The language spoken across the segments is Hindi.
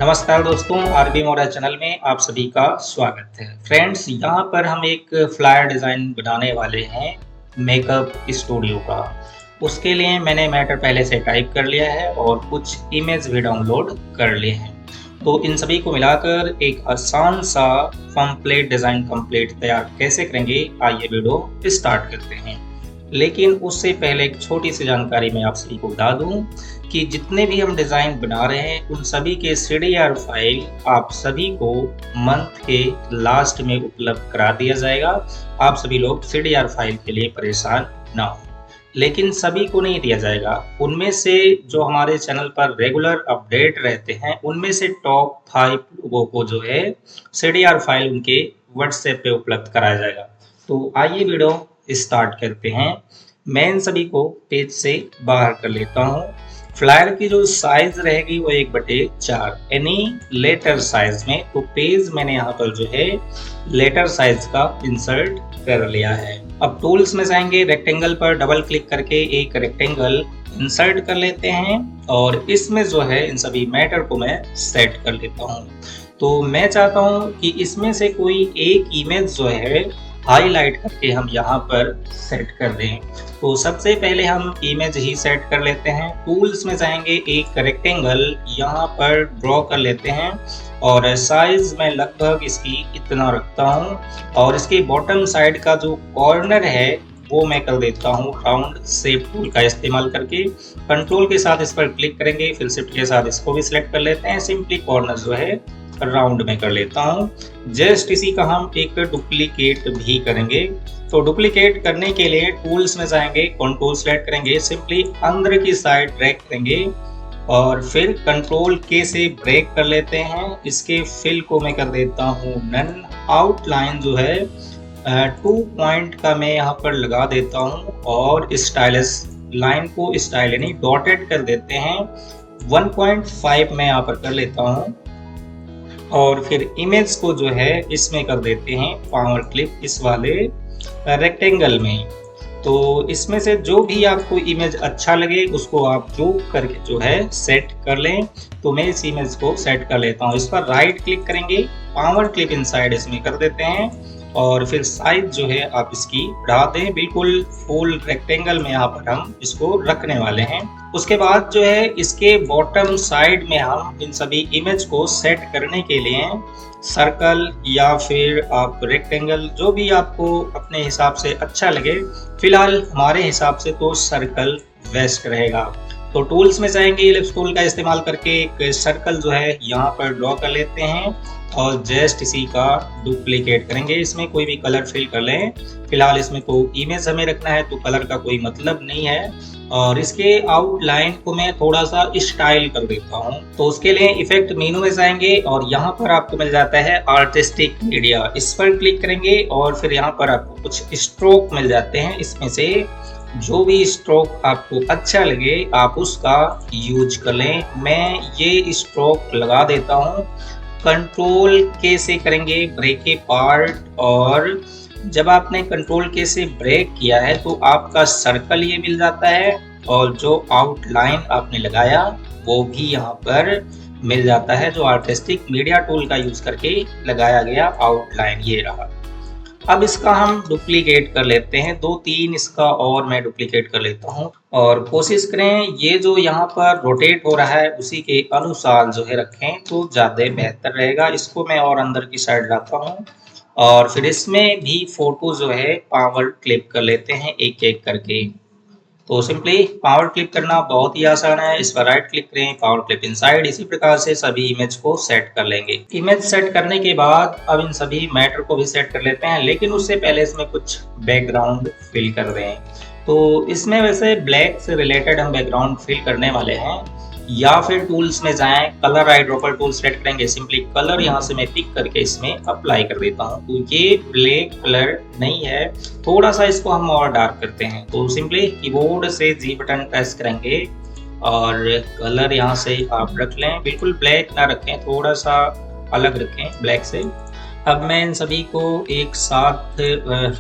नमस्कार दोस्तों, आरबी मोरा चैनल में आप सभी का स्वागत है। फ्रेंड्स, यहाँ पर हम एक फ्लायर डिज़ाइन बनाने वाले हैं मेकअप स्टूडियो का। उसके लिए मैंने मैटर पहले से टाइप कर लिया है और कुछ इमेज भी डाउनलोड कर लिए हैं। तो इन सभी को मिलाकर एक आसान सा कंप्लीट डिज़ाइन तैयार कैसे करेंगे, आइए वीडियो स्टार्ट करते हैं। लेकिन उससे पहले एक छोटी सी जानकारी मैं आप सभी को बता दूं कि जितने भी हम डिज़ाइन बना रहे हैं उन सभी के CDR फाइल आप सभी को मंथ के लास्ट में उपलब्ध करा दिया जाएगा। आप सभी लोग CDR फाइल के लिए परेशान ना हो, लेकिन सभी को नहीं दिया जाएगा। उनमें से जो हमारे चैनल पर रेगुलर अपडेट रहते हैं उनमें से टॉप 5 लोगों को जो है CDR फाइल उनके व्हाट्सएप पे उपलब्ध कराया जाएगा। तो आइए वीडियो स्टार्ट करते हैं। मैं इन सभी को पेज से बाहर कर लेता हूँ। फ्लायर की जो साइज रहेगी वो 1/4 यानी लेटर साइज में। तो पेज मैंने यहाँ पर जो है लेटर साइज का इंसर्ट कर लिया है। अब टूल्स में जाएंगे, रेक्टेंगल पर डबल क्लिक करके एक रेक्टेंगल इंसर्ट कर लेते हैं और इसमें जो है इन सभी मैटर को मैं सेट कर लेता हूँ। तो मैं चाहता हूँ कि इसमें से कोई एक इमेज जो है हाईलाइट करके हम यहाँ पर सेट कर दें। तो सबसे पहले हम इमेज ही सेट कर लेते हैं। टूल्स में जाएंगे, एक रेक्टेंगल यहाँ पर ड्रॉ कर लेते हैं और साइज मैं लगभग इसकी इतना रखता हूँ और इसके बॉटम साइड का जो कॉर्नर है वो मैं कर देता हूँ राउंड शेप टूल का इस्तेमाल करके। कंट्रोल के साथ इस पर क्लिक करेंगे, फिर शिफ्ट के साथ इसको भी सिलेक्ट कर लेते हैं। सिंपली कॉर्नर जो है राउंड में कर लेता हूँ। जस्ट इसी का हम एक डुप्लीकेट भी करेंगे। तो डुप्लीकेट करने के लिए टूल्स में जाएंगे, कंट्रोल सेलेक्ट करेंगे, सिंपली अंदर की साइड ड्रैग करेंगे और फिर कंट्रोल के से ब्रेक कर लेते हैं। इसके फिल को मैं कर देता हूँ नन। आउटलाइन जो है 2 पॉइंट का मैं यहाँ पर लगा देता हूँ और स्टाइलस लाइन को स्टाइल यानी डॉटेड कर देते हैं। 1.5 मैं यहाँ पर कर लेता हूँ और फिर इमेज को जो है इसमें कर देते हैं पावर क्लिप इस वाले रेक्टेंगल में। तो इसमें से जो भी आपको इमेज अच्छा लगे उसको आप जो करके जो है सेट कर लें। तो मैं इस इमेज को सेट कर लेता हूँ। इस पर राइट क्लिक करेंगे, पावर क्लिप इनसाइड इसमें कर देते हैं और फिर साइज जो है आप इसकी बढ़ा दें। बिल्कुल फुल रेक्टेंगल में यहाँ पर हम इसको रखने वाले हैं। उसके बाद जो है इसके बॉटम साइड में हम इन सभी इमेज को सेट करने के लिए सर्कल या फिर आप रेक्टेंगल जो भी आपको अपने हिसाब से अच्छा लगे, फिलहाल हमारे हिसाब से तो सर्कल बेस्ट रहेगा। तो टूल्स में जाएंगे, इलिप्स टूल का इस्तेमाल करके एक सर्कल जो है यहाँ पर ड्रॉ कर लेते हैं और जस्ट इसी का डुप्लीकेट करेंगे। इसमें कोई भी कलर फिल कर लें। फिलहाल इसमें कोई इमेज हमें रखना है तो कलर का कोई मतलब नहीं है। और इसके आउटलाइन को मैं थोड़ा सा स्टाइल कर देता हूँ। तो उसके लिए इफेक्ट मेनू में जाएंगे और यहाँ पर आपको मिल जाता है आर्टिस्टिक मीडिया। इस पर क्लिक करेंगे और फिर यहाँ पर आपको कुछ स्ट्रोक मिल जाते हैं। इसमें से जो भी स्ट्रोक आपको अच्छा लगे आप उसका यूज कर लें। मैं ये स्ट्रोक लगा देता हूँ। कंट्रोल के से करेंगे ब्रेक ए पार्ट और जब आपने कंट्रोल के से ब्रेक किया है तो आपका सर्कल ये मिल जाता है और जो आउटलाइन आपने लगाया वो भी यहाँ पर मिल जाता है, जो आर्टिस्टिक मीडिया टूल का यूज करके लगाया गया आउटलाइन ये रहा। अब इसका हम डुप्लीकेट कर लेते हैं। 2-3 इसका और मैं डुप्लीकेट कर लेता हूँ और कोशिश करें ये जो यहाँ पर रोटेट हो रहा है उसी के अनुसार जो है रखें तो ज़्यादा बेहतर रहेगा। इसको मैं और अंदर की साइड लाता हूँ और फिर इसमें भी फोटो जो है पावर क्लिप कर लेते हैं एक एक करके। तो सिंपली पावर क्लिप करना बहुत ही आसान है। इस पर राइट क्लिक करें, पावर क्लिप इनसाइड। इसी प्रकार से सभी इमेज को सेट कर लेंगे। इमेज सेट करने के बाद अब इन सभी मैटर को भी सेट कर लेते हैं, लेकिन उससे पहले इसमें कुछ बैकग्राउंड फिल कर दें। तो इसमें वैसे ब्लैक से रिलेटेड हम बैकग्राउंड फिल करने वाले हैं। या फिर टूल्स में जाएं, colour eye dropper tool select करेंगे, सिंपली कलर यहाँ से मैं पिक करके इसमें अप्लाई कर देता हूँ। तो ये ब्लैक कलर नहीं है, थोड़ा सा इसको हम और डार्क करते हैं। तो सिंपली कीबोर्ड से जी बटन प्रेस करेंगे और कलर यहाँ से आप रख लें। बिल्कुल ब्लैक ना रखें, थोड़ा सा अलग रखें ब्लैक से। अब मैं इन सभी को एक साथ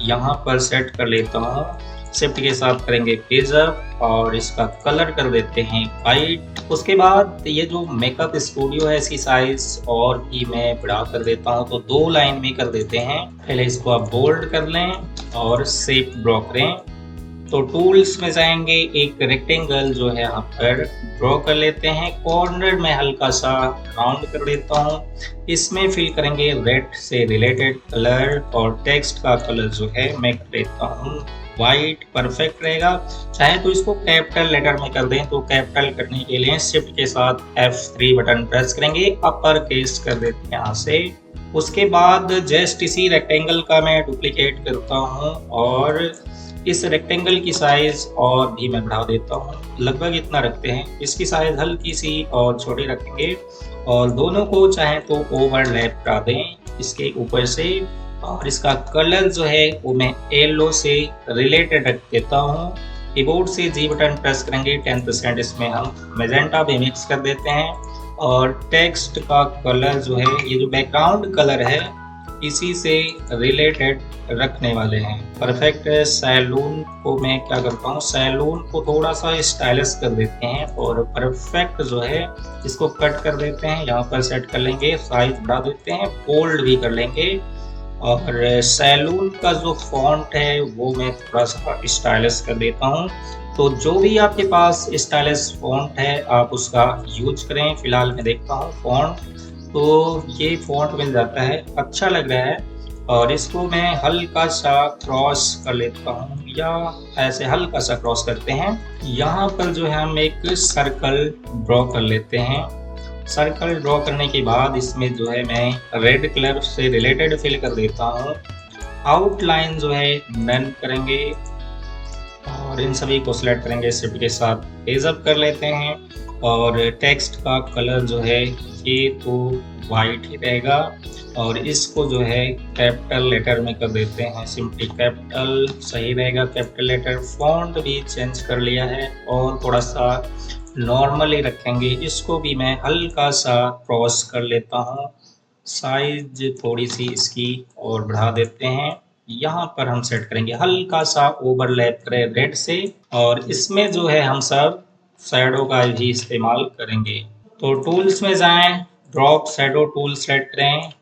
यहाँ पर सेट कर लेता हूँ शिफ्ट के साथ करेंगे पेज अप और इसका कलर कर देते हैं वाइट। उसके बाद ये जो मेकअप स्टूडियो है इसकी साइज और भी मैं बढ़ा कर देता हूँ, तो 2 लाइन में कर देते हैं। पहले इसको आप बोल्ड कर लें और शेप ड्रॉ करें। तो टूल्स में जाएंगे, एक रेक्टेंगल जो है यहाँ पर ड्रॉ कर लेते हैं। कॉर्नर में हल्का सा राउंड कर देता हूँ। इसमें फिल करेंगे रेड से रिलेटेड कलर और टेक्स्ट का कलर जो है मैं कर देता हूँ वाइट। परफेक्ट रहेगा। चाहे तो इसको कैपिटल लेटर में कर दें, तो कैपिटल करने के लिए शिफ्ट के साथ F3 बटन प्रेस करेंगे, अपर केस कर देते हैं यहाँ से। उसके बाद जस्ट इसी रेक्टेंगल का मैं डुप्लीकेट करता हूँ और इस रेक्टेंगल की साइज और भी मैं बढ़ा देता हूँ, लगभग इतना रखते हैं। इसकी साइज हल्की सी और छोटी रखेंगे और दोनों को चाहे तो ओवरलैप करा दें इसके ऊपर से। और इसका कलर जो है वो मैं येलो से रिलेटेड रख देता हूँ। कीबोर्ड से G बटन प्रेस करेंगे, 10% इसमें हम मैजेंटा भी मिक्स कर देते हैं। और टेक्स्ट का कलर जो है, ये जो बैकग्राउंड कलर है इसी से रिलेटेड रखने वाले हैं। परफेक्ट। सैलून को मैं क्या करता हूँ, सैलून को थोड़ा सा स्टाइलिश कर देते हैं और परफेक्ट जो है इसको कट कर देते हैं, यहाँ पर सेट कर लेंगे, साइज बढ़ा देते हैं, बोल्ड भी कर लेंगे। और सैलून का जो फॉन्ट है वो मैं थोड़ा सा स्टाइलिश कर देता हूँ। तो जो भी आपके पास स्टाइलिश फॉन्ट है आप उसका यूज करें। फिलहाल मैं देखता हूँ फॉन्ट, तो ये फॉन्ट मिल जाता है, अच्छा लग रहा है। और इसको मैं हल्का सा क्रॉस कर लेता हूँ, या ऐसे हल्का सा क्रॉस करते हैं। यहाँ पर जो है हम एक सर्कल ड्रॉ कर लेते हैं। सर्कल ड्रॉ करने के बाद इसमें जो है मैं रेड कलर से रिलेटेड फिल कर देता हूँ। आउटलाइन जो है नन करेंगे और इन सभी को सिलेक्ट करेंगे, शिफ्ट के साथ पेज अप कर लेते हैं। और टेक्स्ट का कलर जो है ये तो वाइट ही रहेगा और इसको जो है कैपिटल लेटर में कर देते हैं, सिंपली कैपिटल सही रहेगा, कैपिटल लेटर। फॉन्ट भी चेंज कर लिया है और थोड़ा सा नॉर्मली रखेंगे। इसको भी मैं हल्का सा क्रॉस कर लेता हूँ, साइज थोड़ी सी इसकी और बढ़ा देते हैं। यहाँ पर हम सेट करेंगे, हल्का सा ओवरलैप करें रेड से। और इसमें जो है हम सब शैडो का भी इस्तेमाल करेंगे। तो टूल्स में जाएं, ड्रॉप शैडो टूल सेट करें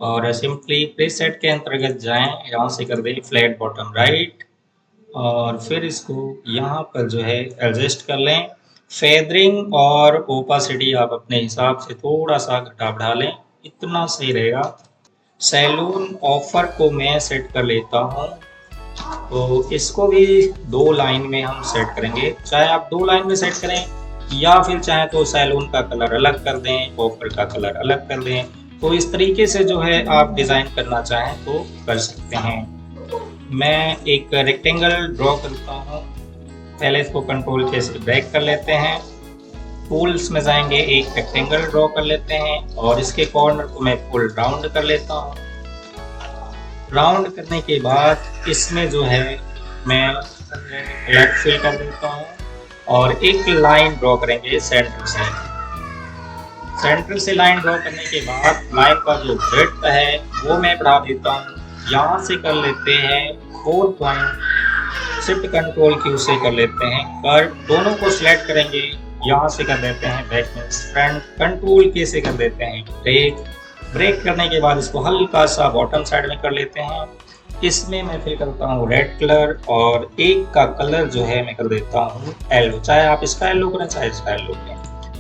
और सिंपली प्रीसेट के अंतर्गत जाएं, यहाँ से कर दें फ्लैट बॉटम राइट और फिर इसको यहाँ पर जो है एडजस्ट कर लें। फेदरिंग और ओपासिटी आप अपने हिसाब से थोड़ा सा घटा बढ़ा लें, इतना सही रहेगा। सैलून ऑफर को मैं सेट कर लेता हूँ, तो इसको भी 2 लाइन में हम सेट करेंगे। चाहे आप 2 लाइन में सेट करें या फिर चाहे तो सैलून का कलर अलग कर दें, ऑफर का कलर अलग कर दें। तो इस तरीके से जो है आप डिज़ाइन करना चाहें तो कर सकते हैं। मैं एक रेक्टेंगल ड्रॉ करता हूँ, पहले इसको कंट्रोल के से ब्रेक कर लेते हैं। टूल्स में जाएंगे, एक रेक्टेंगल ड्रॉ कर लेते हैं और इसके कॉर्नर को मैं फुल राउंड कर लेता हूँ। राउंड करने के बाद इसमें जो है मैं लेफ्ट फिल कर देता हूँ और एक लाइन ड्रॉ करेंगे सेंटर से। सेंटर से लाइन ड्रॉ करने के बाद लाइन का जो ब्रेड्थ है वो मैं बढ़ा देता हूँ। यहाँ से कर लेते हैं 4 पॉइंट, शिफ्ट कंट्रोल Q से कर लेते हैं कर्व। दोनों को सिलेक्ट करेंगे, यहाँ से कर देते हैं बैक में फ्रंट, कंट्रोल K से कर देते हैं ब्रेक। ब्रेक करने के बाद इसको हल्का सा बॉटम साइड में कर लेते हैं। इसमें मैं फिल करता हूँ रेड कलर और एक का कलर जो है मैं कर देता हूँ येलो। चाहे आप इसका येलो करें चाहे इसका येलो करें,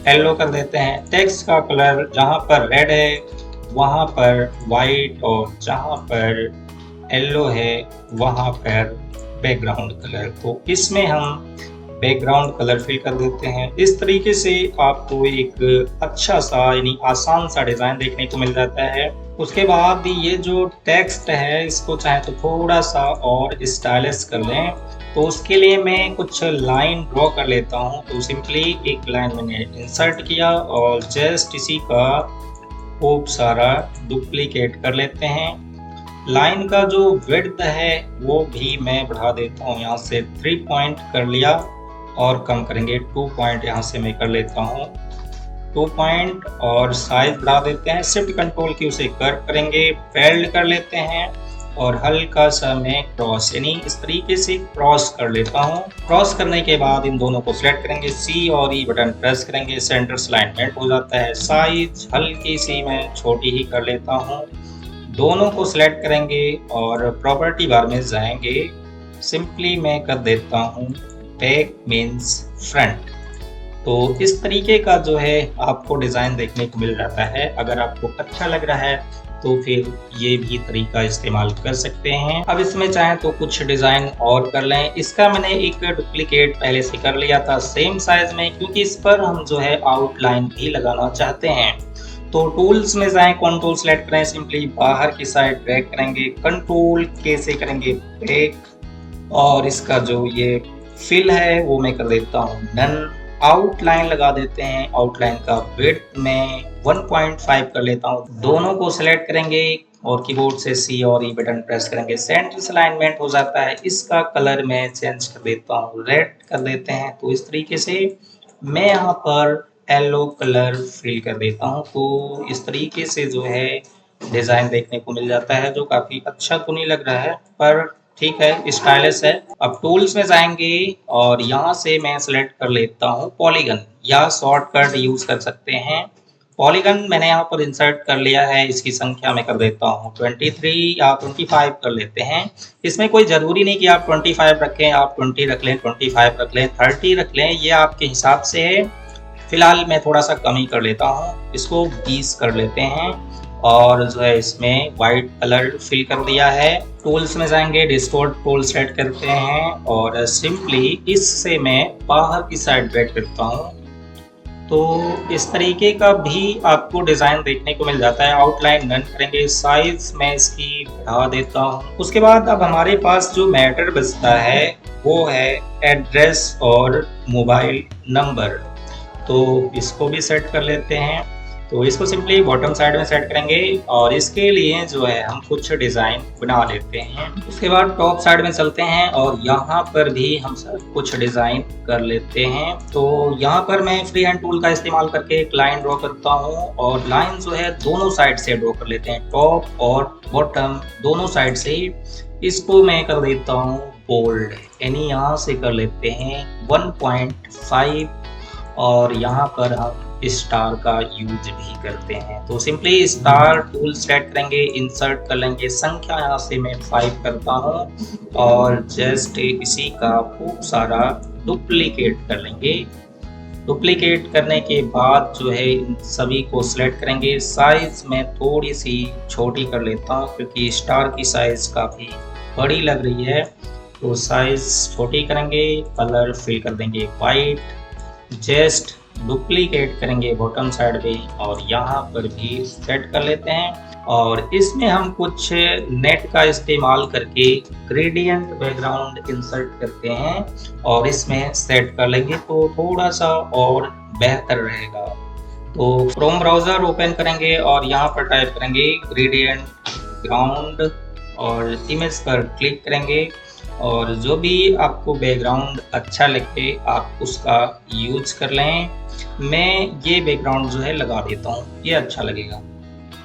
येलो कर देते हैं। टेक्स्ट का कलर जहाँ पर रेड है वहाँ पर वाइट और जहाँ पर येलो है वहाँ पर बैकग्राउंड कलर। तो इसमें हम बैकग्राउंड कलर फिल कर देते हैं। इस तरीके से आपको एक अच्छा सा यानी आसान सा डिज़ाइन देखने को मिल जाता है। उसके बाद ये जो टेक्स्ट है इसको चाहे तो थोड़ा सा और स्टाइलिश कर लें, तो उसके लिए मैं कुछ लाइन ड्रॉ कर लेता हूँ। तो सिंपली एक लाइन मैंने इंसर्ट किया और जस्ट इसी का खूब सारा डुप्लीकेट कर लेते हैं। लाइन का जो विड्थ है वो भी मैं बढ़ा देता हूँ, यहाँ से 3 पॉइंट कर लिया और कम करेंगे 2 पॉइंट यहाँ से मैं कर लेता हूँ 2 पॉइंट और साइज बढ़ा देते हैं। शिफ्ट कंट्रोल Q से कर्व करेंगे, फेल्ड कर लेते हैं और हल्का सा मैं क्रॉस यानी इस तरीके से क्रॉस कर लेता हूँ। क्रॉस करने के बाद इन दोनों को सिलेक्ट करेंगे, सी और ई बटन प्रेस करेंगे, सेंटर अलाइनमेंट हो जाता है। साइज हल्की सी मैं छोटी ही कर लेता हूँ। दोनों को सिलेक्ट करेंगे और प्रॉपर्टी बार में जाएंगे, सिंपली मैं कर देता हूँ बैक मीन्स फ्रंट। तो इस तरीके का जो है आपको डिज़ाइन देखने को मिल जाता है। अगर आपको अच्छा लग रहा है तो फिर ये भी तरीका इस्तेमाल कर सकते हैं। अब इसमें चाहें तो कुछ डिज़ाइन और कर लें। इसका मैंने एक डुप्लीकेट पहले से कर लिया था सेम साइज में, क्योंकि इस पर हम जो है आउटलाइन भी लगाना चाहते हैं। तो टूल्स में जाएं, कंट्रोल सेलेक्ट करें, सिंपली बाहर की साइड ड्रैग करेंगे, कंट्रोल के से करेंगे बैक, और इसका जो ये फिल है वो मैं कर देता हूँ नन। आउटलाइन लगा देते हैं, आउटलाइन का विड्थ में 1.5 कर लेता हूँ। दोनों को सिलेक्ट करेंगे और कीबोर्ड से सी और ई बटन प्रेस करेंगे, सेंटर अलाइनमेंट हो जाता है। इसका कलर मैं चेंज कर देता हूँ, रेड कर देते हैं। तो इस तरीके से मैं यहाँ पर येलो कलर फिल कर देता हूँ। तो इस तरीके से जो है डिज़ाइन देखने को मिल जाता है, जो काफ़ी अच्छा तो नहीं लग रहा है पर ठीक है, स्टाइलिश है। अब टूल्स में जाएंगे और यहाँ से मैं सिलेक्ट कर लेता हूँ पॉलीगन, या शॉर्टकट यूज कर सकते हैं। पॉलीगन मैंने यहाँ पर इंसर्ट कर लिया है। इसकी संख्या मैं कर देता हूँ 23 या 25 कर लेते हैं। इसमें कोई ज़रूरी नहीं कि आप 25 रखें, आप 20 रख लें, 25 रख लें, 30 रख लें, ये आपके हिसाब से है। फिलहाल मैं थोड़ा सा कम ही कर लेता हूँ, इसको 20 कर लेते हैं। और जो है इसमें वाइट कलर फिल कर दिया है। टूल्स में जाएंगे, डिस्टोर्ट टूल सेट करते हैं और सिंपली इससे मैं बाहर की साइड ड्रैग करता हूँ। तो इस तरीके का भी आपको डिज़ाइन देखने को मिल जाता है। आउटलाइन नन करेंगे, साइज मैं इसकी बढ़ा देता हूँ। उसके बाद अब हमारे पास जो मैटर बचता है वो है एड्रेस और मोबाइल नंबर। तो इसको भी सेट कर लेते हैं। तो इसको सिंपली बॉटम साइड में सेट करेंगे और इसके लिए जो है हम कुछ डिज़ाइन बना लेते हैं। उसके बाद टॉप साइड में चलते हैं और यहाँ पर भी हम सब कुछ डिज़ाइन कर लेते हैं। तो यहाँ पर मैं फ्री हैंड टूल का इस्तेमाल करके एक लाइन ड्रॉ करता हूँ और लाइन जो है दोनों साइड से ड्रॉ कर लेते हैं, टॉप और बॉटम दोनों साइड से। इसको मैं कर देता हूँ बोल्ड, यानी यहाँ से कर लेते हैं 1.5 और यहाँ पर हम स्टार का यूज भी करते हैं। तो सिंपली स्टार टूल सेलेक्ट करेंगे, इंसर्ट कर लेंगे, संख्या यहाँ से मैं 5 करता हूँ और जस्ट इसी का खूब सारा डुप्लीकेट कर लेंगे। डुप्लीकेट करने के बाद जो है इन सभी को सिलेक्ट करेंगे। साइज में थोड़ी सी छोटी कर लेता हूँ क्योंकि स्टार की साइज काफ़ी बड़ी लग रही है। तो साइज छोटी करेंगे, कलर फिल कर देंगे वाइट, जस्ट डुप्लीकेट करेंगे बॉटम साइड पे और यहाँ पर भी सेट कर लेते हैं। और इसमें हम कुछ नेट का इस्तेमाल करके ग्रेडियंट बैकग्राउंड इंसर्ट करते हैं और इसमें सेट कर लेंगे तो थोड़ा सा और बेहतर रहेगा। तो क्रोम ब्राउज़र ओपन करेंगे और यहाँ पर टाइप करेंगे ग्रेडियंट बैकग्राउंड और इमेज पर क्लिक करेंगे और जो भी आपको बैकग्राउंड अच्छा लगे आप उसका यूज कर लें। मैं ये बैकग्राउंड जो है लगा देता हूँ, ये अच्छा लगेगा।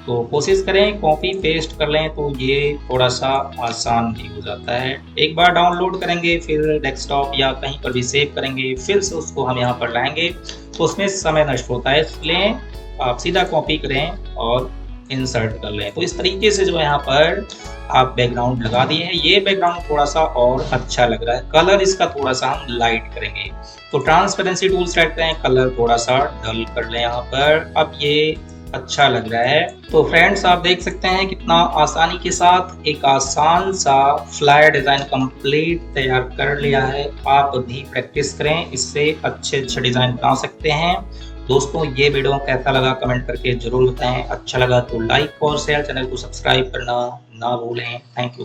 तो कोशिश करें कॉपी पेस्ट कर लें तो ये थोड़ा सा आसान भी हो जाता है। एक बार डाउनलोड करेंगे, फिर डेस्कटॉप या कहीं पर भी सेव करेंगे, फिर से उसको हम यहाँ पर लाएंगे तो उसमें समय नष्ट होता है, इसलिए आप सीधा कॉपी करें और इंसर्ट कर लें। तो इस तरीके से जो यहाँ पर आप बैकग्राउंड लगा दिए हैं। ये बैकग्राउंड थोड़ा सा और अच्छा लग रहा है। कलर इसका थोड़ा सा हम लाइट करेंगे। तो ट्रांसपेरेंसी टूल सेलेक्ट करें, कलर थोड़ा सा डल कर लें यहाँ पर। अब ये अच्छा लग रहा है। तो फ्रेंड्स आप देख सकते हैं कितना आसानी के साथ एक आसान सा फ्लायर डिज़ाइन कंप्लीट तैयार कर लिया है। आप भी प्रैक्टिस करें, इससे अच्छे अच्छे डिज़ाइन बना सकते हैं। दोस्तों ये वीडियो कैसा लगा कमेंट करके जरूर बताएं। अच्छा लगा तो लाइक और शेयर, चैनल को सब्सक्राइब करना ना भूलें। Thank you.